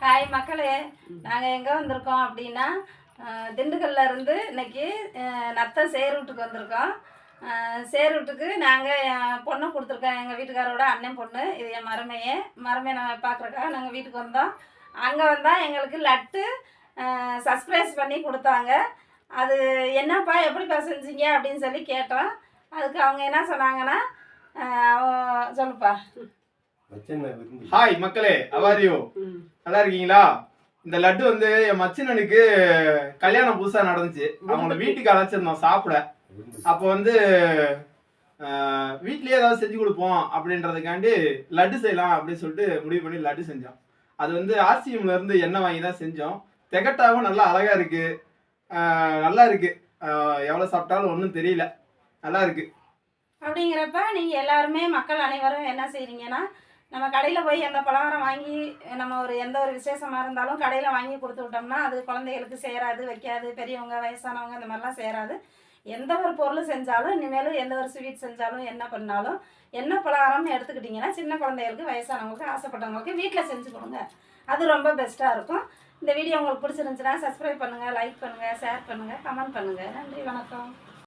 Hi மக்களே, நாங்கள் எங்கே வந்திருக்கோம் அப்படின்னா திண்டுக்கல்ல இருந்து இன்னைக்கு நத்தம் சேரூட்டுக்கு வந்திருக்கோம். சேரூட்டுக்கு நாங்கள் என் பொண்ணை கொடுத்துருக்கோம். எங்கள் வீட்டுக்காரோட அண்ணன் பொண்ணு, இது என் மருமையை நான் பார்க்குறக்காக நாங்கள் வீட்டுக்கு வந்தோம். அங்கே வந்தால் எங்களுக்கு லட்டு சர்ப்ரைஸ் பண்ணி கொடுத்தாங்க. அது என்னப்பா எப்படிப்பா செஞ்சீங்க அப்படின்னு சொல்லி கேட்டோம். அதுக்கு அவங்க என்ன சொன்னாங்கன்னா, சொல்லுப்பா. ஹாய் மக்களே, அவாரியோ நல்லா இருக்கீங்களா? இந்த லட்டு வந்து என் மச்சினனுக்கு கல்யாணம் புதுசா நடந்துச்சு. அவங்கள வீட்டுக்கு அழைச்சிருந்தோம் சாப்பிட. அப்போ வந்து வீட்லயே ஏதாவது செஞ்சு கொடுப்போம் அப்படின்றதுக்காண்டி லட்டு செய்யலாம் அப்படின்னு சொல்லிட்டு முடிவு பண்ணி லட்டு செஞ்சோம். அது வந்து ஆர்சிஎம்ல இருந்து எண்ணெய் வாங்கி தான் செஞ்சோம். திகட்டாவும் நல்லா அழகா இருக்கு, நல்லா இருக்கு. எவ்வளவு சாப்பிட்டாலும் ஒன்றும் தெரியல, நல்லா இருக்கு. அப்படிங்கிறப்ப நீங்கள் எல்லாருமே மக்கள் அனைவரும் என்ன செய்கிறீங்கன்னா, நம்ம கடையில் போய் எந்த பலகாரம் வாங்கி நம்ம எந்த ஒரு விசேஷமாக இருந்தாலும் கடையில் வாங்கி கொடுத்து விட்டோம்னா அது குழந்தைகளுக்கு சேராது, வைக்காது. பெரியவங்க வயசானவங்க இந்த மாதிரிலாம் சேராது. எந்த ஒரு பொருள் செஞ்சாலும் இனிமேலும் எந்த ஒரு ஸ்வீட் செஞ்சாலும் என்ன பண்ணாலும் என்ன பலகாரம்னு எடுத்துக்கிட்டிங்கன்னா சின்ன குழந்தைகளுக்கு, வயசானவங்களுக்கு, ஆசைப்பட்டவங்களுக்கு வீட்டில் செஞ்சு கொடுங்க. அது ரொம்ப பெஸ்ட்டாக இருக்கும். இந்த வீடியோ உங்களுக்கு பிடிச்சிருந்துச்சுன்னா சப்ஸ்கிரைப் பண்ணுங்கள், லைக் பண்ணுங்கள், ஷேர் பண்ணுங்கள், கமெண்ட் பண்ணுங்கள். நன்றி, வணக்கம்.